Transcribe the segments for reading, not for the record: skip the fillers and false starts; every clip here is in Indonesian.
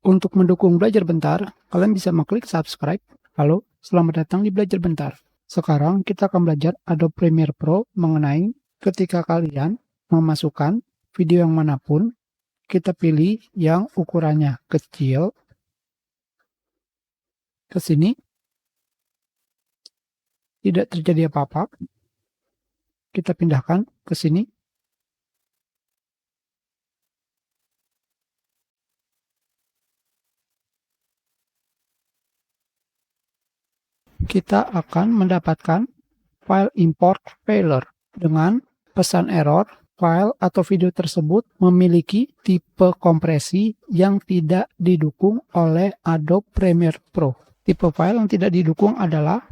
Untuk mendukung Belajar Bentar, kalian bisa mengklik subscribe. Halo, selamat datang di Belajar Bentar. Sekarang kita akan belajar Adobe Premiere Pro mengenai ketika kalian memasukkan video yang manapun, kita pilih yang ukurannya kecil, ke sini, tidak terjadi apa-apa, kita pindahkan ke sini, kita akan mendapatkan file import failure dengan pesan error. File atau video tersebut memiliki tipe kompresi yang tidak didukung oleh Adobe Premiere Pro. Tipe file yang tidak didukung adalah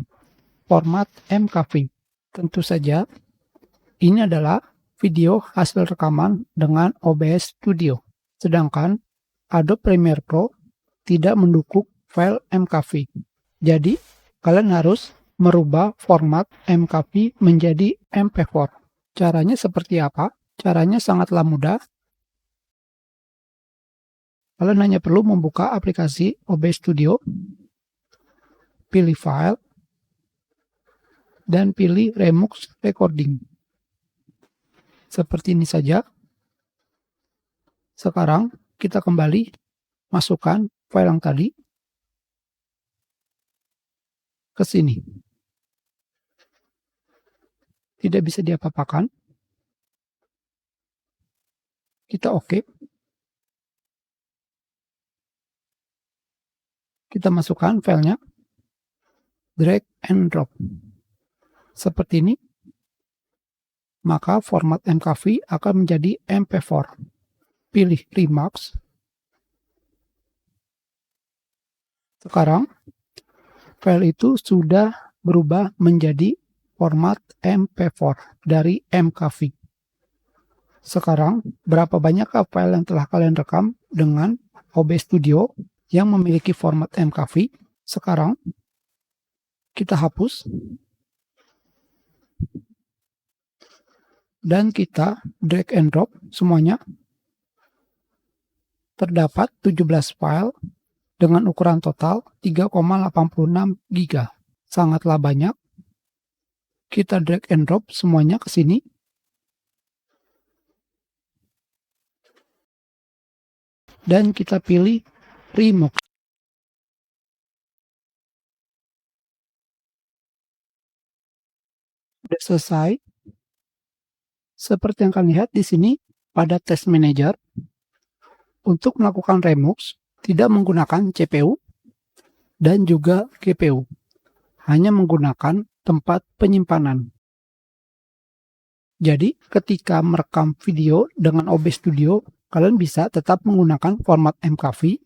format MKV. Tentu saja, ini adalah video hasil rekaman dengan OBS Studio. Sedangkan Adobe Premiere Pro tidak mendukung file MKV. Jadi, kalian harus merubah format MKV menjadi MP4. Caranya seperti apa? Caranya sangatlah mudah. Kalian hanya perlu membuka aplikasi OBS Studio, pilih File, dan pilih Remux Recording. Seperti ini saja. Sekarang kita kembali masukkan file yang tadi ke sini. Tidak bisa diapa-apakan. Kita oke. Kita masukkan filenya. Drag and drop. Seperti ini. Maka format MKV akan menjadi MP4. Pilih Remux. Sekarang file itu sudah berubah menjadi format MP4 dari MKV. Sekarang, berapa banyakkah file yang telah kalian rekam dengan OBS Studio yang memiliki format MKV? Sekarang, kita hapus. Dan kita drag and drop semuanya. Terdapat 17 file dengan ukuran total 3,86 GB. Sangatlah banyak. Kita drag and drop semuanya ke sini. Dan kita pilih Remux. Sudah selesai. Seperti yang kalian lihat di sini pada Test Manager, untuk melakukan Remux tidak menggunakan CPU dan juga GPU. Hanya menggunakan tempat penyimpanan. Jadi, ketika merekam video dengan OBS Studio, kalian bisa tetap menggunakan format MKV.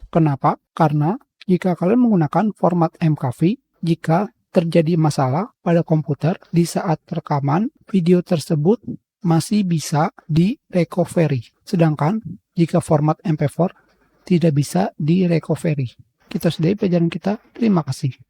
Kenapa? Karena jika kalian menggunakan format MKV, jika terjadi masalah pada komputer di saat rekaman, video tersebut masih bisa di-recovery. Sedangkan jika format MP4 tidak bisa di-recovery. Kita sudahi pelajaran kita. Terima kasih.